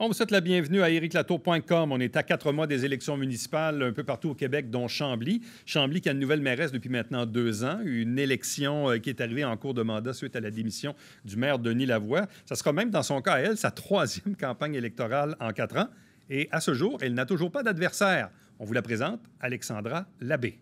On vous souhaite la bienvenue à ericlatour.com. On est à 4 mois des élections municipales un peu partout au Québec, dont Chambly. Chambly qui a une nouvelle mairesse depuis maintenant 2 ans. Une élection qui est arrivée en cours de mandat suite à la démission du maire Denis Lavoie. Ça sera même, dans son cas à elle, sa 3e campagne électorale en 4 ans. Et à ce jour, elle n'a toujours pas d'adversaire. On vous la présente, Alexandra Labbé.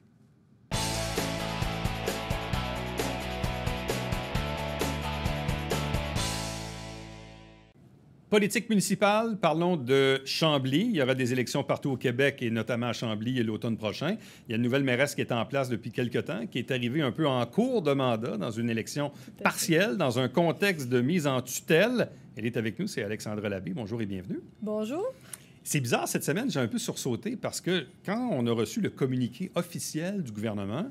Politique municipale, parlons de Chambly. Il y aura des élections partout au Québec et notamment à Chambly l'automne prochain. Il y a une nouvelle mairesse qui est en place depuis quelque temps, qui est arrivée un peu en cours de mandat dans une élection partielle, dans un contexte de mise en tutelle. Elle est avec nous, c'est Alexandra Labbé. Bonjour et bienvenue. Bonjour. C'est bizarre, cette semaine, j'ai un peu sursauté parce que quand on a reçu le communiqué officiel du gouvernement,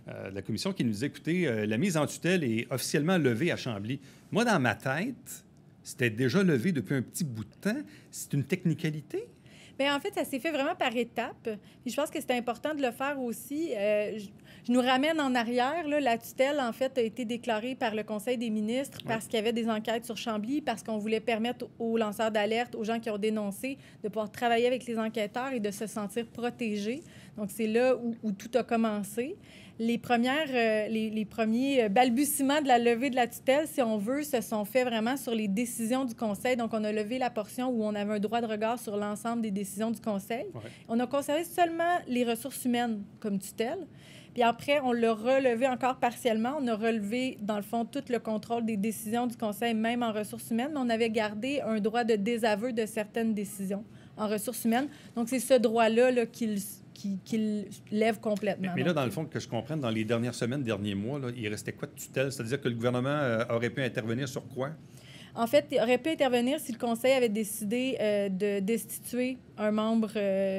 de la commission qui nous disait, écoutez, la mise en tutelle est officiellement levée à Chambly. Moi, dans ma tête, c'était déjà levé depuis un petit bout de temps. C'est une technicalité? Bien, en fait, ça s'est fait vraiment par étapes. Puis je pense que c'est important de le faire aussi. Je nous ramène en arrière. Là, la tutelle, en fait, a été déclarée par le Conseil des ministres parce qu'il y avait des enquêtes sur Chambly, parce qu'on voulait permettre aux lanceurs d'alerte, aux gens qui ont dénoncé, de pouvoir travailler avec les enquêteurs et de se sentir protégés. Donc, c'est là où tout a commencé. Les premiers balbutiements de la levée de la tutelle, si on veut, se sont faits vraiment sur les décisions du Conseil. Donc, on a levé la portion où on avait un droit de regard sur l'ensemble des décisions du Conseil. Ouais. On a conservé seulement les ressources humaines comme tutelle. Puis après, on l'a relevé encore partiellement. On a relevé, dans le fond, tout le contrôle des décisions du Conseil, même en ressources humaines, mais on avait gardé un droit de désaveu de certaines décisions en ressources humaines. Donc, c'est ce droit-là qu'il lève complètement. Mais là, dans le fond, que je comprenne, dans les dernières semaines, derniers mois, là, il restait quoi de tutelle? C'est-à-dire que le gouvernement aurait pu intervenir sur quoi? En fait, il aurait pu intervenir si le Conseil avait décidé de destituer un membre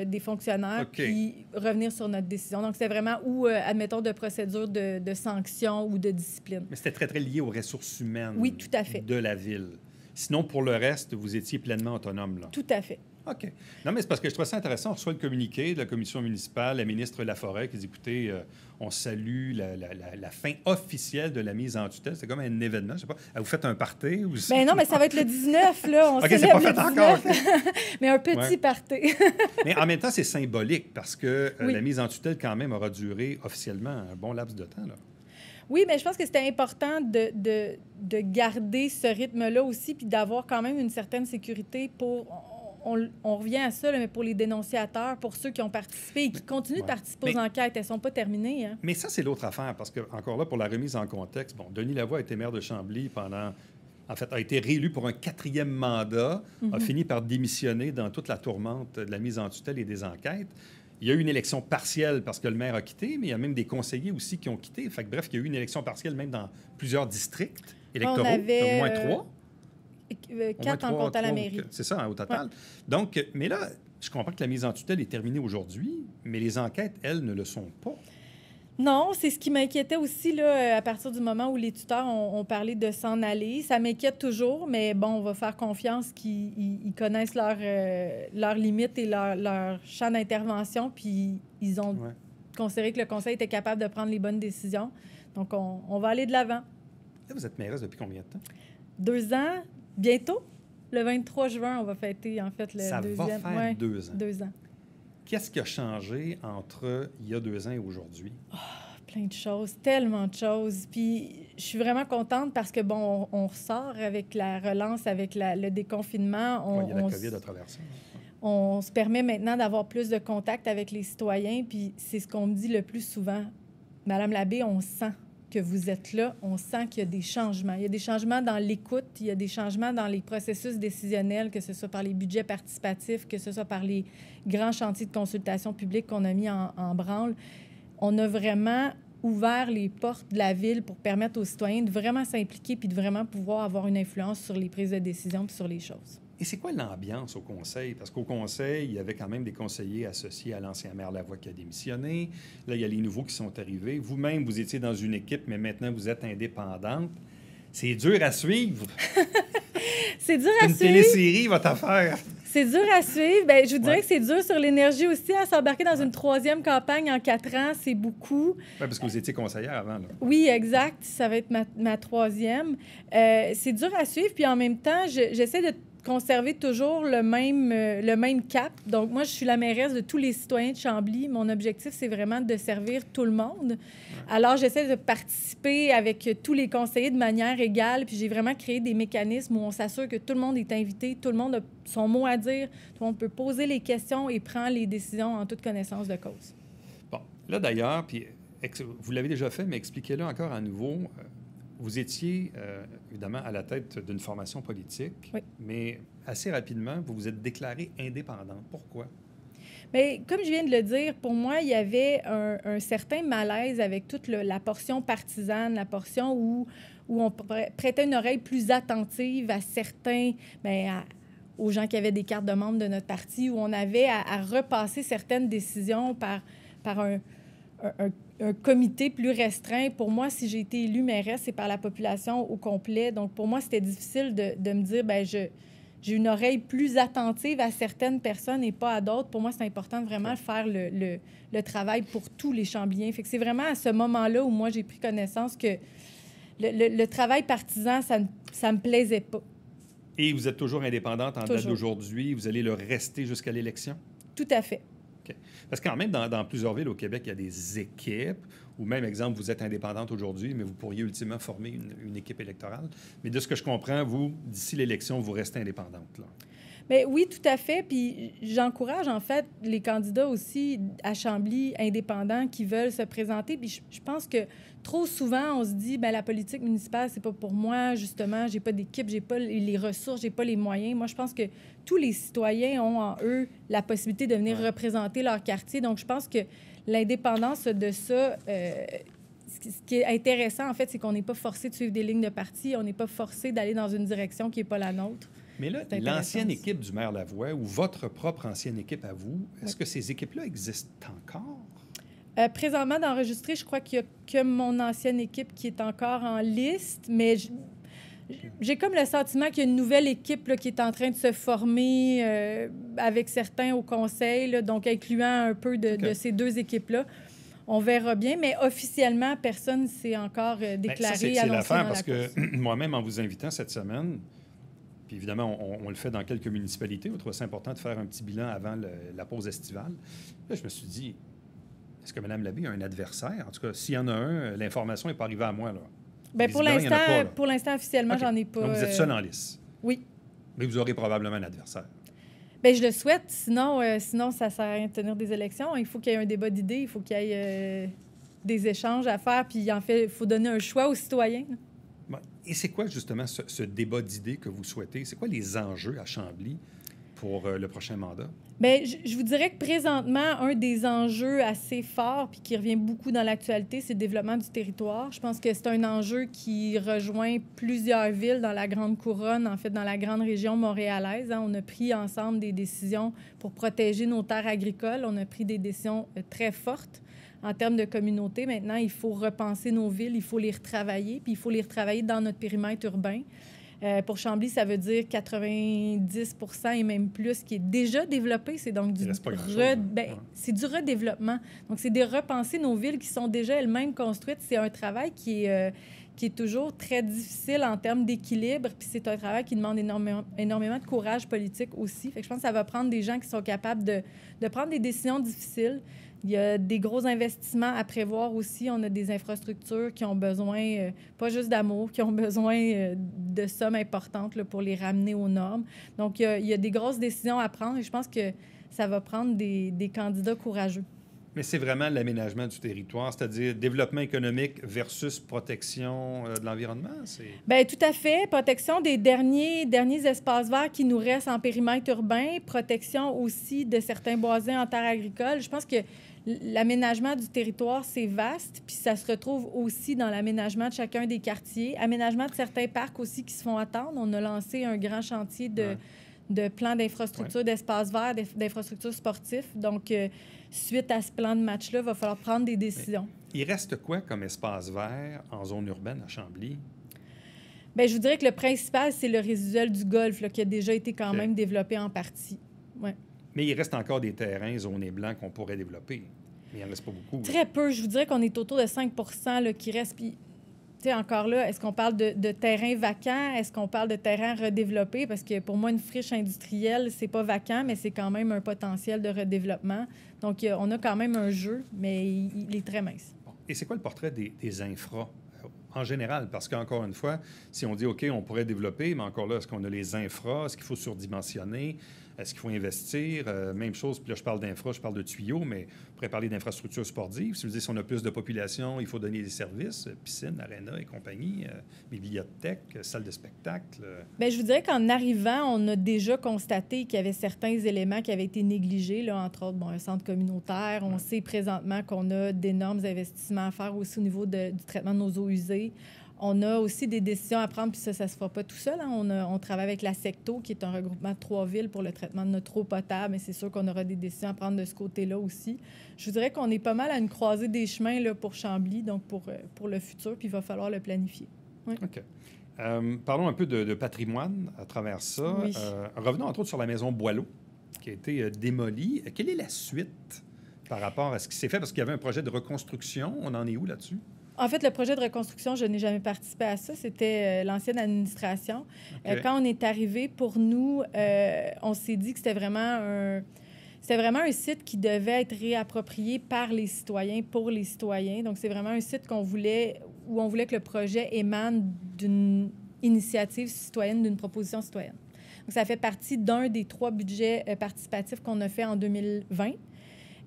des fonctionnaires puis revenir sur notre décision. Donc, c'est vraiment admettons, de procédure de sanction ou de discipline. Mais c'était très, très lié aux ressources humaines tout à fait. De la ville. Sinon, pour le reste, vous étiez pleinement autonome, là? Tout à fait. OK. Non, mais c'est parce que je trouve ça intéressant. On reçoit le communiqué de la commission municipale, la ministre Laforêt, qui dit, écoutez, on salue la fin officielle de la mise en tutelle. C'est comme un événement, je sais pas. Vous faites un party? Ou... Bien non, mais ça va être le 19, là. On OK, c'est pas fait encore. Mais un petit party. Mais en même temps, c'est symbolique parce que la mise en tutelle, quand même, aura duré officiellement un bon laps de temps, là. Oui, mais je pense que c'était important de garder ce rythme-là aussi puis d'avoir quand même une certaine sécurité pour... On revient à ça, là, mais pour les dénonciateurs, pour ceux qui ont participé et qui continuent de participer aux enquêtes, elles ne sont pas terminées. Hein? Mais ça, c'est l'autre affaire, parce que, encore là, pour la remise en contexte, Denis Lavoie a été maire de Chambly a été réélu pour un 4e mandat, a fini par démissionner dans toute la tourmente de la mise en tutelle et des enquêtes. Il y a eu une élection partielle parce que le maire a quitté, mais il y a même des conseillers aussi qui ont quitté. Fait que, bref, il y a eu une élection partielle même dans plusieurs districts électoraux, au moins 3. 4 en comptant la mairie. C'est ça, au total. Ouais. Donc, mais là, je comprends que la mise en tutelle est terminée aujourd'hui, mais les enquêtes, elles, ne le sont pas. Non, c'est ce qui m'inquiétait aussi là, à partir du moment où les tuteurs ont parlé de s'en aller. Ça m'inquiète toujours, mais bon, on va faire confiance qu'ils connaissent leurs limites et leur champ d'intervention, puis ils ont considéré que le Conseil était capable de prendre les bonnes décisions. Donc, on va aller de l'avant. Là, vous êtes mairesse depuis combien de temps? 2 ans. Bientôt, le 23 juin, on va fêter, en fait, le deuxième. Ça va faire 2 ans. 2 ans. Qu'est-ce qui a changé entre il y a 2 ans et aujourd'hui? Oh, plein de choses, tellement de choses. Puis je suis vraiment contente parce que, bon, on ressort avec la relance, avec le déconfinement. Il y a la COVID à traverser. On se permet maintenant d'avoir plus de contact avec les citoyens, puis c'est ce qu'on me dit le plus souvent. Madame Labbé, on sent que vous êtes là, on sent qu'il y a des changements. Il y a des changements dans l'écoute, il y a des changements dans les processus décisionnels, que ce soit par les budgets participatifs, que ce soit par les grands chantiers de consultation publique qu'on a mis en branle. On a vraiment ouvert les portes de la ville pour permettre aux citoyens de vraiment s'impliquer puis de vraiment pouvoir avoir une influence sur les prises de décision puis sur les choses. Et c'est quoi l'ambiance au conseil? Parce qu'au conseil, il y avait quand même des conseillers associés à l'ancien maire Lavoie qui a démissionné. Là, il y a les nouveaux qui sont arrivés. Vous-même, vous étiez dans une équipe, mais maintenant, vous êtes indépendante. C'est dur à suivre. C'est dur à suivre. Une télésérie, votre affaire. C'est dur à suivre. Bien, je vous dirais que c'est dur sur l'énergie aussi. À s'embarquer dans une 3e campagne en 4 ans, c'est beaucoup. Oui, parce que vous étiez conseillère avant. Là. Oui, exact. Ça va être ma 3e. C'est dur à suivre. Puis en même temps, j'essaie de conserver toujours le même cap. Donc, moi, je suis la mairesse de tous les citoyens de Chambly. Mon objectif, c'est vraiment de servir tout le monde. Alors, j'essaie de participer avec tous les conseillers de manière égale. Puis, j'ai vraiment créé des mécanismes où on s'assure que tout le monde est invité, tout le monde a son mot à dire, tout le monde peut poser les questions et prend les décisions en toute connaissance de cause. Bon, là, d'ailleurs, puis vous l'avez déjà fait, mais expliquez-le encore à nouveau. Vous étiez, évidemment, à la tête d'une formation politique, oui. Mais assez rapidement, vous vous êtes déclarée indépendante. Pourquoi? Bien, comme je viens de le dire, pour moi, il y avait un certain malaise avec toute la portion partisane, la portion où on prêtait une oreille plus attentive à certains, bien, aux gens qui avaient des cartes de membres de notre parti, où on avait à repasser certaines décisions par un comité plus restreint. Pour moi, si j'ai été élue mairesse, c'est par la population au complet. Donc, pour moi, c'était difficile de me dire, bien, j'ai une oreille plus attentive à certaines personnes et pas à d'autres. Pour moi, c'est important de vraiment faire le travail pour tous les Chambliens. Fait que c'est vraiment à ce moment-là où moi, j'ai pris connaissance que le travail partisan, ça me plaisait pas. Et vous êtes toujours indépendante en date d'aujourd'hui. Vous allez le rester jusqu'à l'élection? Tout à fait. Okay. Parce que quand même, dans plusieurs villes au Québec, il y a des équipes, ou même, exemple, vous êtes indépendante aujourd'hui, mais vous pourriez ultimement former une équipe électorale. Mais de ce que je comprends, vous, d'ici l'élection, vous restez indépendante, là. Bien, oui, tout à fait. Puis j'encourage, en fait, les candidats aussi à Chambly indépendants qui veulent se présenter. Puis je pense que trop souvent, on se dit, bien, la politique municipale, c'est pas pour moi, justement, j'ai pas d'équipe, j'ai pas les ressources, j'ai pas les moyens. Moi, je pense que tous les citoyens ont en eux la possibilité de venir représenter leur quartier. Donc, je pense que l'indépendance de ça... ce qui est intéressant, en fait, c'est qu'on n'est pas forcé de suivre des lignes de parti, on n'est pas forcé d'aller dans une direction qui n'est pas la nôtre. Mais là, l'ancienne équipe du maire Lavoie ou votre propre ancienne équipe à vous, est-ce que ces équipes-là existent encore? Présentement, d'enregistrer, je crois qu'il n'y a que mon ancienne équipe qui est encore en liste, mais j'ai comme le sentiment qu'il y a une nouvelle équipe là, qui est en train de se former avec certains au conseil, là, donc incluant un peu de ces deux équipes-là. On verra bien, mais officiellement, personne ne s'est encore déclaré. C'est l'affaire parce que moi-même, en vous invitant cette semaine, puis évidemment, on le fait dans quelques municipalités, on trouve ça important de faire un petit bilan avant la pause estivale. Là, je me suis dit, est-ce que Mme Labé a un adversaire? En tout cas, s'il y en a un, l'information n'est pas arrivée à moi, là. Bien, pour l'instant, officiellement, j'en ai pas. Donc, vous êtes seul en lice? Oui. Mais vous aurez probablement un adversaire. Bien, je le souhaite. Sinon, ça ne sert à rien de tenir des élections. Il faut qu'il y ait un débat d'idées, il faut qu'il y ait des échanges à faire, puis en fait, il faut donner un choix aux citoyens. Et c'est quoi, justement, ce débat d'idées que vous souhaitez? C'est quoi les enjeux à Chambly pour le prochain mandat? Bien, je vous dirais que présentement, un des enjeux assez forts puis qui revient beaucoup dans l'actualité, c'est le développement du territoire. Je pense que c'est un enjeu qui rejoint plusieurs villes dans la Grande Couronne, en fait, dans la grande région montréalaise. On a pris ensemble des décisions pour protéger nos terres agricoles. On a pris des décisions très fortes en termes de communauté. Maintenant, il faut repenser nos villes, il faut les retravailler, puis il faut les retravailler dans notre périmètre urbain. Pour Chambly, ça veut dire 90 % et même plus qui est déjà développé. C'est donc c'est du redéveloppement. Donc, c'est de repenser nos villes qui sont déjà elles-mêmes construites. C'est un travail qui est toujours très difficile en termes d'équilibre, puis c'est un travail qui demande énormément de courage politique aussi. Fait que je pense que ça va prendre des gens qui sont capables de prendre des décisions difficiles. Il y a des gros investissements à prévoir aussi. On a des infrastructures qui ont besoin, pas juste d'amour, qui ont besoin de sommes importantes là, pour les ramener aux normes. Donc, il y a des grosses décisions à prendre et je pense que ça va prendre des candidats courageux. Mais c'est vraiment l'aménagement du territoire, c'est-à-dire développement économique versus protection de l'environnement? Bien, tout à fait. Protection des derniers espaces verts qui nous restent en périmètre urbain, protection aussi de certains boisés en terre agricole. Je pense que l'aménagement du territoire, c'est vaste, puis ça se retrouve aussi dans l'aménagement de chacun des quartiers. Aménagement de certains parcs aussi qui se font attendre. On a lancé un grand chantier de plans d'infrastructures, d'espaces verts, d'infrastructures sportifs. Donc, suite à ce plan de match-là, il va falloir prendre des décisions. Mais il reste quoi comme espace vert en zone urbaine à Chambly? Bien, je vous dirais que le principal, c'est le résiduel du golf, là, qui a déjà été quand même développé en partie. Ouais. Mais il reste encore des terrains zonés blancs qu'on pourrait développer. Mais il n'en reste pas beaucoup. Très peu. Je vous dirais qu'on est autour de 5 % là, qui reste. Puis, tu sais, encore là, est-ce qu'on parle de terrain vacant? Est-ce qu'on parle de terrain redéveloppé? Parce que pour moi, une friche industrielle, c'est pas vacant, mais c'est quand même un potentiel de redéveloppement. Donc, on a quand même un jeu, mais il est très mince. Et c'est quoi le portrait des infras en général? Parce qu'encore une fois, si on dit, OK, on pourrait développer, mais encore là, est-ce qu'on a les infras? Est-ce qu'il faut surdimensionner? Est-ce qu'il faut investir? Même chose, puis là, je parle d'infra, je parle de tuyaux, mais on pourrait parler d'infrastructures sportives. Si vous dites, si on a plus de population, il faut donner des services, piscine, aréna et compagnie, bibliothèque, salle de spectacle. Bien, je vous dirais qu'en arrivant, on a déjà constaté qu'il y avait certains éléments qui avaient été négligés, là, entre autres, un centre communautaire. On sait présentement qu'on a d'énormes investissements à faire aussi au niveau du traitement de nos eaux usées. On a aussi des décisions à prendre, puis ça ne se fera pas tout seul. Hein. On travaille avec la SECTO, qui est un regroupement de 3 villes pour le traitement de notre eau potable, mais c'est sûr qu'on aura des décisions à prendre de ce côté-là aussi. Je vous dirais qu'on est pas mal à une croisée des chemins là, pour Chambly, donc pour le futur, puis il va falloir le planifier. Oui. OK. Parlons un peu de patrimoine à travers ça. Oui. Revenons entre autres sur la maison Boileau, qui a été démolie. Quelle est la suite par rapport à ce qui s'est fait? Parce qu'il y avait un projet de reconstruction. On en est où là-dessus? En fait, le projet de reconstruction, je n'ai jamais participé à ça. C'était l'ancienne administration. Okay. Quand on est arrivé, pour nous, on s'est dit que c'était vraiment un site qui devait être réapproprié par les citoyens, pour les citoyens. Donc, c'est vraiment un site où on voulait que le projet émane d'une initiative citoyenne, d'une proposition citoyenne. Donc, ça fait partie d'un des 3 budgets participatifs qu'on a fait en 2020.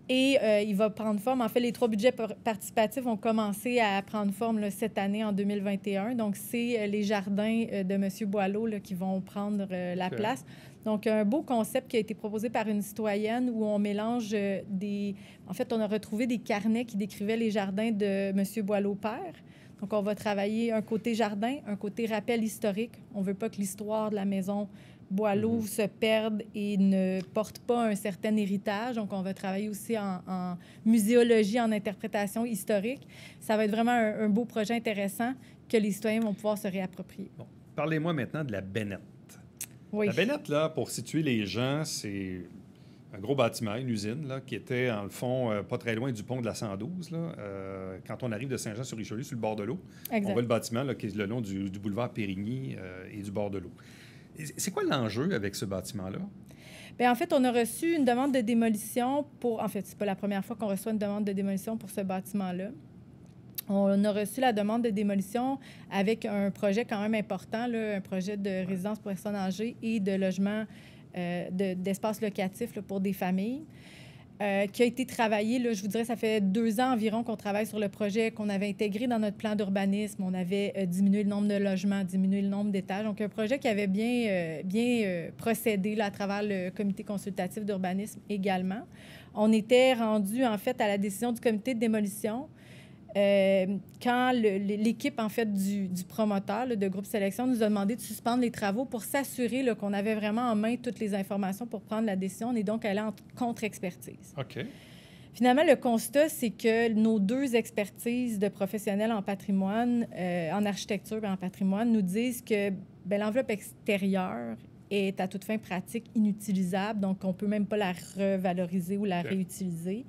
Et il va prendre forme. En fait, les 3 budgets participatifs ont commencé à prendre forme là, cette année, en 2021. Donc, c'est les jardins de M. Boileau là, qui vont prendre la place. Donc, un beau concept qui a été proposé par une citoyenne où on mélange En fait, on a retrouvé des carnets qui décrivaient les jardins de M. Boileau père. Donc, on va travailler un côté jardin, un côté rappel historique. On ne veut pas que l'histoire de la maison Boileau se perdent et ne portent pas un certain héritage. Donc, on va travailler aussi en muséologie, en interprétation historique. Ça va être vraiment un beau projet intéressant que les citoyens vont pouvoir se réapproprier. Bon. Parlez-moi maintenant de la Bénette. Oui. La Bénette, là, pour situer les gens, c'est un gros bâtiment, une usine, là, qui était, en le fond, pas très loin du pont de la 112. Là, quand on arrive de Saint-Jean-sur-Richelieu, sur le bord de l'eau, Exact. on voit le bâtiment là, qui est le long du boulevard Périgny et du bord de l'eau. C'est quoi l'enjeu avec ce bâtiment-là? Bien, en fait, on a reçu une demande de démolition pour... En fait, c'est pas la première fois qu'on reçoit une demande de démolition pour ce bâtiment-là. On a reçu la demande de démolition avec un projet quand même important, là, un projet de résidence pour personnes âgées et de logement, d'espace locatif là, pour des familles. Qui a été travaillé, là, je vous dirais, ça fait 2 ans environ qu'on travaille sur le projet, qu'on avait intégré dans notre plan d'urbanisme. On avait diminué le nombre de logements, diminué le nombre d'étages. Donc, un projet qui avait bien procédé là, à travers le comité consultatif d'urbanisme également. On était rendu, en fait, à la décision du comité de démolition quand l'équipe, en fait, du promoteur, là, de Groupe Sélection, nous a demandé de suspendre les travaux pour s'assurer là, qu'on avait vraiment en main toutes les informations pour prendre la décision. On est donc allé en contre-expertise. OK. Finalement, le constat, c'est que nos 2 expertises de professionnels en patrimoine, en architecture et en patrimoine, nous disent que l'enveloppe extérieure est à toute fin pratique inutilisable, donc on ne peut même pas la revaloriser ou la réutiliser.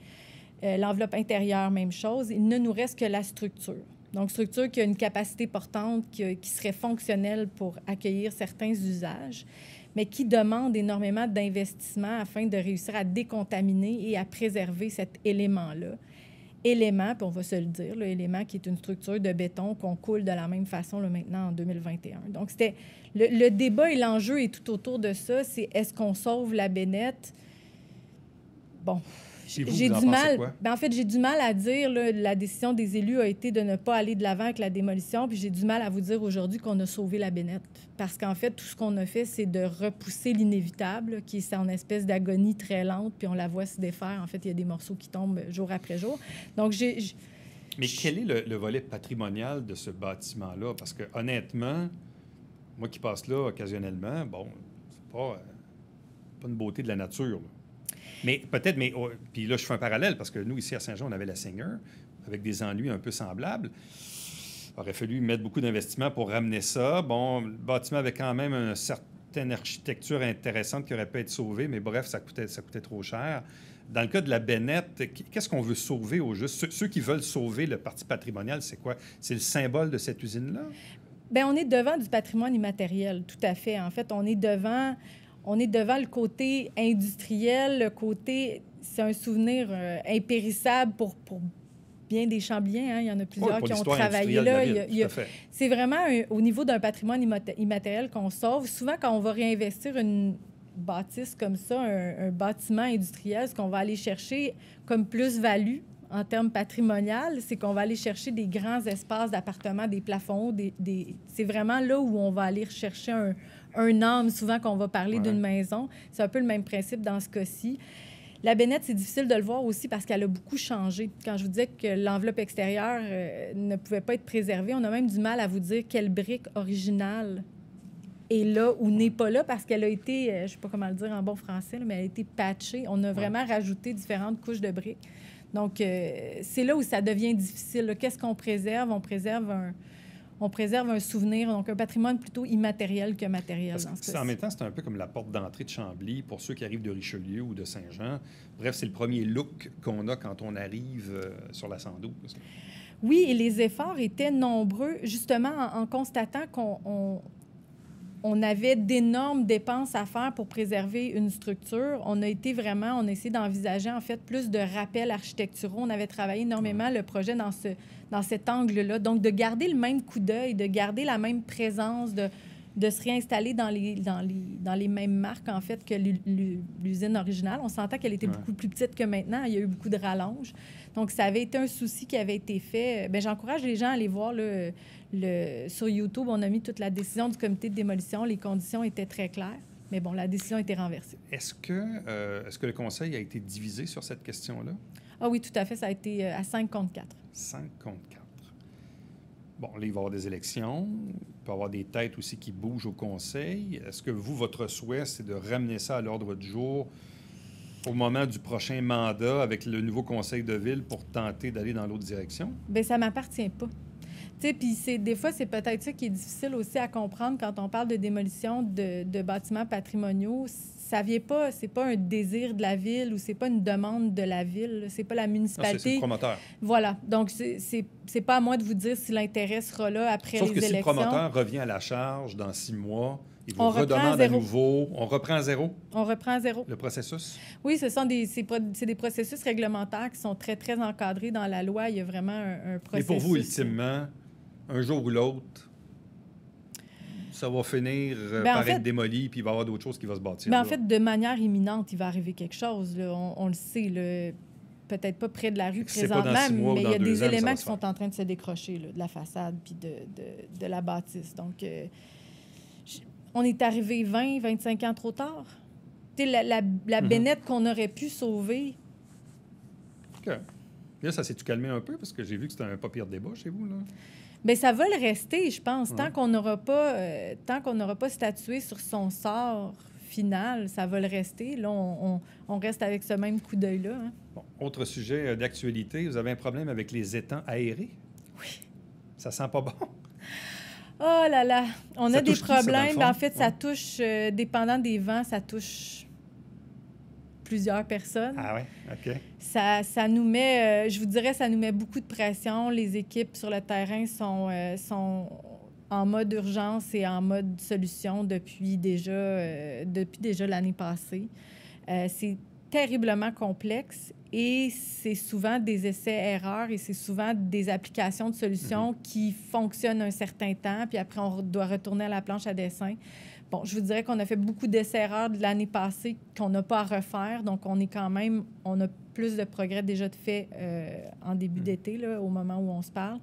L'enveloppe intérieure, même chose. Il ne nous reste que la structure. Donc, structure qui a une capacité portante, qui serait fonctionnelle pour accueillir certains usages, mais qui demande énormément d'investissement afin de réussir à décontaminer et à préserver cet élément-là. Élément, puis on va se le dire, l'élément qui est une structure de béton qu'on coule de la même façon là, maintenant en 2021. Donc, c'était le débat et l'enjeu est tout autour de ça. C'est est-ce qu'on sauve la Bénette? Bon... J'ai du mal. En fait, j'ai du mal à dire, là, la décision des élus a été de ne pas aller de l'avant avec la démolition, puis j'ai du mal à vous dire aujourd'hui qu'on a sauvé la Bénette. Parce qu'en fait, tout ce qu'on a fait, c'est de repousser l'inévitable, là, qui est en espèce d'agonie très lente, puis on la voit se défaire. En fait, il y a des morceaux qui tombent jour après jour. Donc, Mais quel est le volet patrimonial de ce bâtiment-là? Parce que, honnêtement, moi qui passe là occasionnellement, bon, c'est pas une beauté de la nature, là. Mais peut-être, puis là, je fais un parallèle, parce que nous, ici à Saint-Jean, on avait la Seigneur, avec des ennuis un peu semblables. Il aurait fallu mettre beaucoup d'investissements pour ramener ça. Bon, le bâtiment avait quand même une certaine architecture intéressante qui aurait pu être sauvée, mais bref, ça coûtait trop cher. Dans le cas de la Bennett, qu'est-ce qu'on veut sauver au juste? Ceux qui veulent sauver le parti patrimonial, c'est quoi? C'est le symbole de cette usine-là? Bien, on est devant du patrimoine immatériel, tout à fait. En fait, on est devant le côté industriel, le côté... C'est un souvenir impérissable pour bien des Chambliens. Hein? Il y en a plusieurs qui ont travaillé là. C'est vraiment au niveau d'un patrimoine immatériel qu'on sauve. Souvent, quand on va réinvestir une bâtisse comme ça, un bâtiment industriel, ce qu'on va aller chercher comme plus-value en termes patrimonial, c'est qu'on va aller chercher des grands espaces d'appartements, des plafonds hauts. C'est vraiment là où on va aller rechercher un âme, souvent qu'on va parler d'une maison. C'est un peu le même principe dans ce cas-ci. La Bennett, c'est difficile de le voir aussi parce qu'elle a beaucoup changé. Quand je vous disais que l'enveloppe extérieure ne pouvait pas être préservée, on a même du mal à vous dire quelle brique originale est là ou n'est pas là parce qu'elle a été, je ne sais pas comment le dire en bon français, mais elle a été patchée. On a vraiment rajouté différentes couches de briques. Donc, c'est là où ça devient difficile. Qu'est-ce qu'on préserve? On préserve un souvenir, donc un patrimoine plutôt immatériel que matériel. En même temps, c'est un peu comme la porte d'entrée de Chambly pour ceux qui arrivent de Richelieu ou de Saint-Jean. Bref, c'est le premier look qu'on a quand on arrive sur la 112. Oui, et les efforts étaient nombreux, justement en constatant qu'on avait d'énormes dépenses à faire pour préserver une structure. On a essayé d'envisager, en fait, plus de rappels architecturaux. On avait travaillé énormément le projet dans cet angle-là. Donc, de garder le même coup d'œil, de garder la même présence, de se réinstaller dans les mêmes marques, en fait, que l'usine originale. On sentait qu'elle était beaucoup plus petite que maintenant. Il y a eu beaucoup de rallonges. Donc, ça avait été un souci qui avait été fait. Bien, j'encourage les gens à aller voir sur YouTube. On a mis toute la décision du comité de démolition. Les conditions étaient très claires. Mais bon, la décision a été renversée. Est-ce que le Conseil a été divisé sur cette question-là? Ah oui, tout à fait. Ça a été à 5 contre 4. 5 contre 4. Bon, là, il va y avoir des élections. Il peut y avoir des têtes aussi qui bougent au Conseil. Est-ce que votre souhait, c'est de ramener ça à l'ordre du jour au moment du prochain mandat avec le nouveau Conseil de ville pour tenter d'aller dans l'autre direction? Bien, ça ne m'appartient pas. Puis des fois, c'est peut-être ça qui est difficile aussi à comprendre quand on parle de démolition de bâtiments patrimoniaux. Ça vient pas, c'est pas un désir de la ville ou c'est pas une demande de la ville, c'est pas la municipalité. C'est le promoteur. Voilà. Donc, c'est pas à moi de vous dire si l'intérêt sera là après les élections. Sauf que si le promoteur revient à la charge dans 6 mois, il vous redemande à nouveau. On reprend à zéro? On reprend à zéro. Le processus? Oui, c'est des processus réglementaires qui sont très, très encadrés dans la loi. Il y a vraiment un processus. Et pour vous, ultimement, un jour ou l'autre, ça va finir par être démoli, puis il va y avoir d'autres choses qui vont se bâtir. En fait, de manière imminente, il va arriver quelque chose. Là. On le sait, là. Peut-être pas près de la rue présentement, mais il y a des éléments qui sont en train de se décrocher là, de la façade puis de la bâtisse. Donc, on est arrivé 20, 25 ans trop tard. La Bennett qu'on aurait pu sauver. OK. Là, ça s'est-tu calmé un peu? Parce que j'ai vu que c'était un pas pire débat chez vous, là. Bien, ça va le rester, je pense. Tant qu'on n'aura pas statué sur son sort final, ça va le rester. Là, on reste avec ce même coup d'œil-là. Hein. Bon, autre sujet d'actualité, vous avez un problème avec les étangs aérés? Oui. Ça sent pas bon? Oh là là! On a des problèmes. Ça, en fait, ça touche, dépendant des vents, ça touche plusieurs personnes. Ah oui? OK. Ça nous met, je vous dirais, ça nous met beaucoup de pression. Les équipes sur le terrain sont en mode urgence et en mode solution depuis déjà l'année passée. C'est terriblement complexe et c'est souvent des essais-erreurs et c'est souvent des applications de solutions qui fonctionnent un certain temps, puis après, on doit retourner à la planche à dessin. Bon, je vous dirais qu'on a fait beaucoup d'essais-erreurs de l'année passée qu'on n'a pas à refaire. Donc, on a plus de progrès déjà de fait en début d'été, là, au moment où on se parle.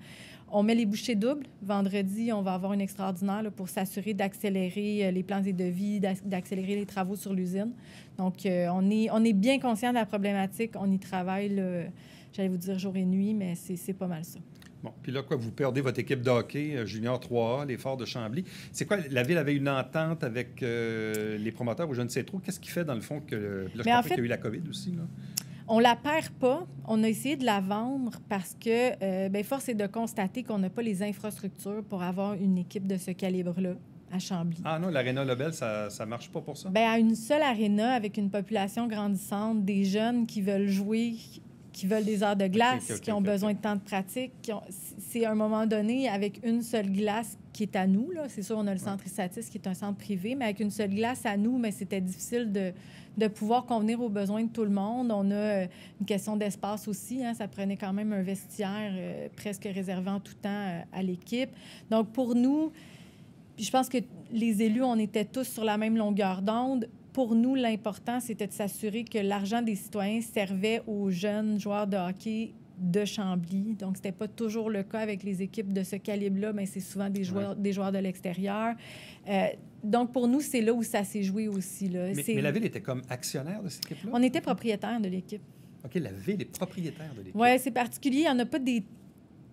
On met les bouchées doubles. Vendredi, on va avoir une extraordinaire là, pour s'assurer d'accélérer les plans et devis, d'accélérer les travaux sur l'usine. Donc, on est bien conscient de la problématique. On y travaille, là, j'allais vous dire jour et nuit, mais c'est pas mal ça. Bon, puis là, quoi, vous perdez votre équipe de hockey junior 3A, les Forts de Chambly. C'est quoi, la Ville avait une entente avec les promoteurs ou je ne sais trop. Qu'est-ce qui fait, dans le fond, que... Là, je pense qu'il y a eu la COVID aussi, là. On la perd pas. On a essayé de la vendre parce que, force est de constater qu'on n'a pas les infrastructures pour avoir une équipe de ce calibre-là. à Chambly. Ah non, l'Aréna Lebel, ça ne marche pas pour ça? Bien, à une seule aréna, avec une population grandissante, des jeunes qui veulent jouer, qui veulent des heures de glace, qui ont besoin de temps de pratique. C'est à un moment donné, avec une seule glace qui est à nous, là. C'est sûr, on a le centre Issatis qui est un centre privé, mais avec une seule glace à nous, mais c'était difficile de pouvoir convenir aux besoins de tout le monde. On a une question d'espace aussi. Hein. Ça prenait quand même un vestiaire presque réservé en tout temps à l'équipe. Donc, pour nous, je pense que les élus, on était tous sur la même longueur d'onde. Pour nous, l'important, c'était de s'assurer que l'argent des citoyens servait aux jeunes joueurs de hockey de Chambly. Donc, c'était pas toujours le cas avec les équipes de ce calibre-là, mais c'est souvent des joueurs de l'extérieur. Donc, pour nous, c'est là où ça s'est joué aussi. Là. Mais la Ville était comme actionnaire de cette équipe-là? On était propriétaire de l'équipe. OK, la Ville est propriétaire de l'équipe. Oui, c'est particulier. Il n'y en a pas des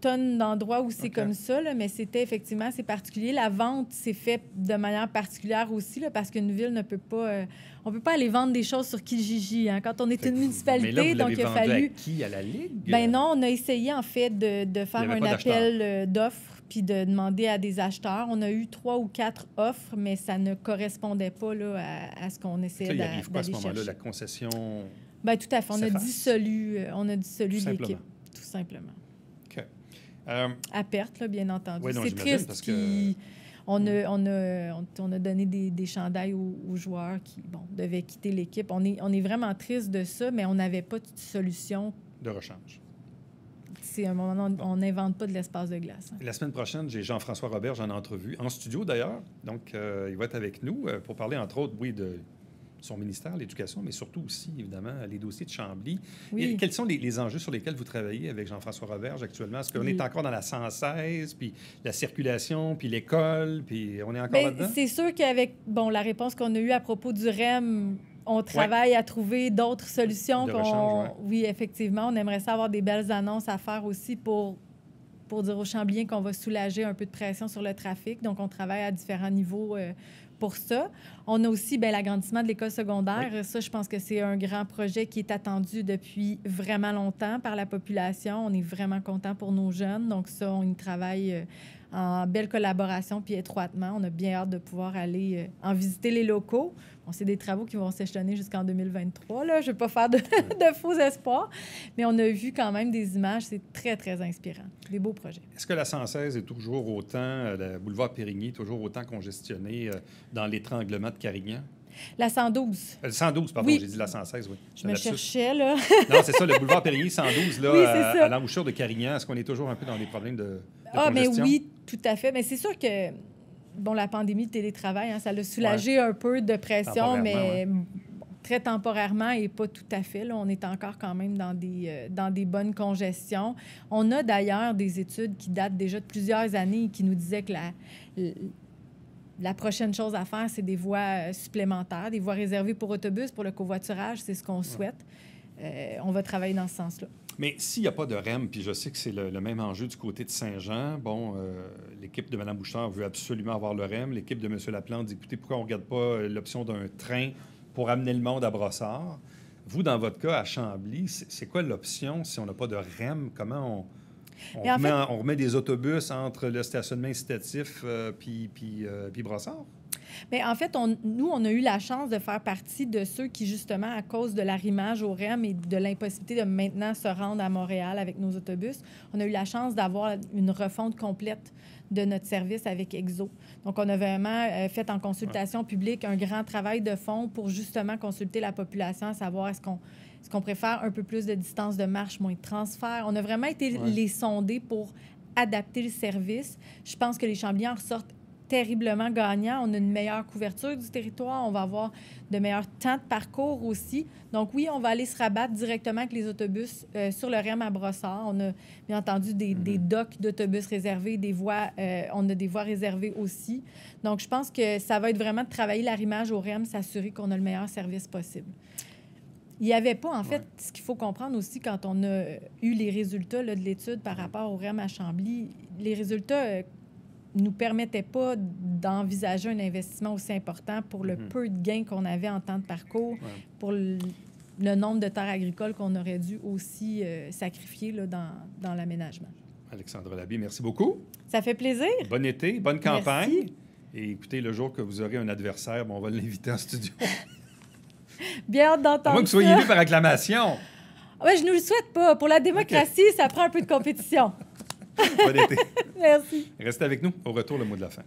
tonnes d'endroits où c'est comme ça, là, mais c'était effectivement, c'est particulier. La vente s'est faite de manière particulière aussi, là, parce qu'une ville ne peut pas... on peut pas aller vendre des choses sur Kijiji. Hein, quand on est une municipalité, mais là, donc il a fallu... À qui? À la Ligue? Ben non, on a essayé, en fait, de faire un appel d'offres puis de demander à des acheteurs. On a eu 3 ou 4 offres, mais ça ne correspondait pas là, à ce qu'on essayait d'aller chercher. Il arrive quoi à ce moment-là? La concession... Bien, tout à fait. On a dissolu l'équipe, tout simplement. À perte, là, bien entendu. Oui, non, c'est triste parce que... on a donné des chandails aux joueurs qui devaient quitter l'équipe. On est vraiment triste de ça, mais on n'avait pas de solution. De rechange. C'est un moment où on n'invente pas de l'espace de glace. Hein. La semaine prochaine, j'ai Jean-François Roberge en entrevue, en studio d'ailleurs. Donc, il va être avec nous pour parler, entre autres, de son ministère, l'Éducation, mais surtout aussi, évidemment, les dossiers de Chambly. Oui. Et quels sont les enjeux sur lesquels vous travaillez avec Jean-François Roberge actuellement? Est-ce qu'on est encore dans la 116, puis la circulation, puis l'école, puis on est encore là-dedans? C'est sûr qu'avec la réponse qu'on a eue à propos du REM, on travaille à trouver d'autres solutions. Oui, effectivement, on aimerait ça avoir des belles annonces à faire aussi pour dire aux Chambliens qu'on va soulager un peu de pression sur le trafic. Donc, on travaille à différents niveaux pour ça. On a aussi l'agrandissement de l'école secondaire. Oui. Ça, je pense que c'est un grand projet qui est attendu depuis vraiment longtemps par la population. On est vraiment content pour nos jeunes. Donc ça, on y travaille en belle collaboration puis étroitement. On a bien hâte de pouvoir aller en visiter les locaux. C'est des travaux qui vont s'échelonner jusqu'en 2023. Là. Je ne vais pas faire de faux espoirs, mais on a vu quand même des images. C'est très, très inspirant. Des beaux projets. Est-ce que la 116 est toujours autant, le boulevard Périgny, toujours autant congestionné dans l'étranglement de Carignan? La 112. Le 112, pardon, oui. J'ai dit la 116, oui. Je me cherchais, là. Non, c'est ça, le boulevard Périgny 112, là, oui, à l'embouchure de Carignan. Est-ce qu'on est toujours un peu dans des problèmes de congestion? Mais oui, tout à fait. Mais c'est sûr que, la pandémie, le télétravail, ça l'a soulagé un peu de pression, mais très temporairement et pas tout à fait. Là, on est encore quand même dans des bonnes congestions. On a d'ailleurs des études qui datent déjà de plusieurs années et qui nous disaient que la prochaine chose à faire, c'est des voies supplémentaires, des voies réservées pour autobus, pour le covoiturage. C'est ce qu'on souhaite. On va travailler dans ce sens-là. Mais s'il n'y a pas de REM, puis je sais que c'est le même enjeu du côté de Saint-Jean, l'équipe de Mme Bouchard veut absolument avoir le REM. L'équipe de M. Laplante dit, écoutez, pourquoi on ne regarde pas l'option d'un train pour amener le monde à Brossard? Vous, dans votre cas, à Chambly, c'est quoi l'option si on n'a pas de REM? Comment on remet des autobus entre le stationnement incitatif puis Brossard? Bien, en fait, nous, on a eu la chance de faire partie de ceux qui, justement, à cause de l'arrimage au REM et de l'impossibilité de maintenant se rendre à Montréal avec nos autobus, on a eu la chance d'avoir une refonte complète de notre service avec EXO. Donc, on a vraiment fait en consultation publique un grand travail de fond pour, justement, consulter la population, à savoir est-ce qu'on préfère un peu plus de distance de marche, moins de transfert. On a vraiment été les sonder pour adapter le service. Je pense que les Chambliens en ressortent terriblement gagnants. On a une meilleure couverture du territoire. On va avoir de meilleurs temps de parcours aussi. Donc, oui, on va aller se rabattre directement avec les autobus sur le REM à Brossard. On a, bien entendu, des docks d'autobus réservés, des voies. On a des voies réservées aussi. Donc, je pense que ça va être vraiment de travailler l'arrimage au REM, s'assurer qu'on a le meilleur service possible. Il n'y avait pas, en fait, ce qu'il faut comprendre aussi quand on a eu les résultats là, de l'étude par rapport au REM à Chambly, les résultats nous permettait pas d'envisager un investissement aussi important pour le peu de gains qu'on avait en temps de parcours, pour le nombre de terres agricoles qu'on aurait dû aussi sacrifier là, dans l'aménagement. Alexandra Labie, merci beaucoup. Ça fait plaisir. Bon été, bonne campagne. Merci. Et écoutez, le jour que vous aurez un adversaire, on va l'inviter en studio. Bien hâte d'entendre ça. À moins que vous soyez élu par acclamation. Ouais, je ne nous le souhaite pas. Pour la démocratie, ça prend un peu de compétition. Bon été. Merci. Restez avec nous. Au retour, le mot de la fin.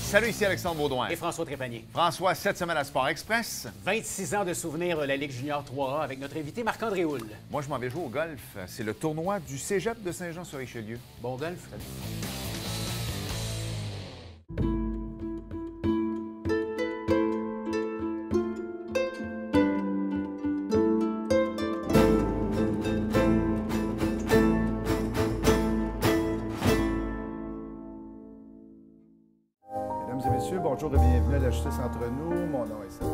Salut, ici Alexandre Baudouin. Et François Trépanier. François, cette semaine à Sport Express. 26 ans de souvenirs de la Ligue junior 3A avec notre invité Marc-André Houle. Moi, je m'en vais jouer au golf. C'est le tournoi du Cégep de Saint-Jean-sur-Richelieu. Bon golf. Mesdames et messieurs, bonjour et bienvenue à la Justice entre nous. Mon nom est Serge.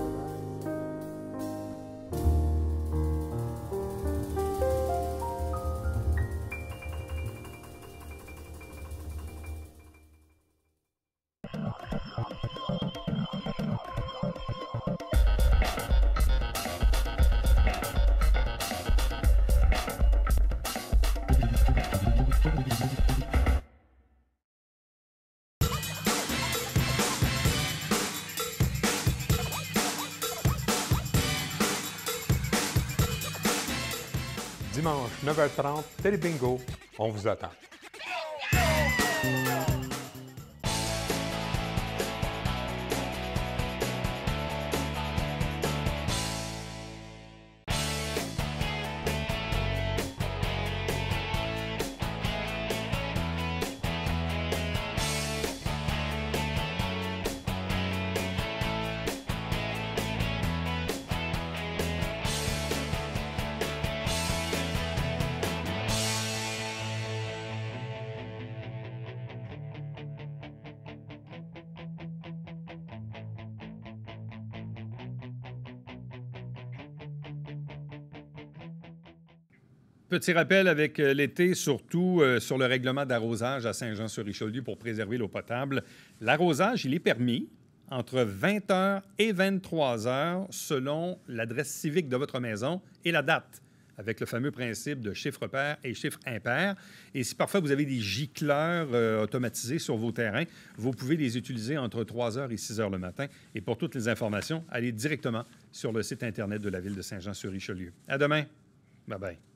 Dimanche, 9h30, Télé Bingo, on vous attend. Petit rappel avec l'été, surtout sur le règlement d'arrosage à Saint-Jean-sur-Richelieu pour préserver l'eau potable. L'arrosage, il est permis entre 20 h et 23 h selon l'adresse civique de votre maison et la date, avec le fameux principe de chiffre pair et chiffre impair. Et si parfois vous avez des gicleurs automatisés sur vos terrains, vous pouvez les utiliser entre 3 h et 6 h le matin. Et pour toutes les informations, allez directement sur le site Internet de la Ville de Saint-Jean-sur-Richelieu. À demain. Bye-bye.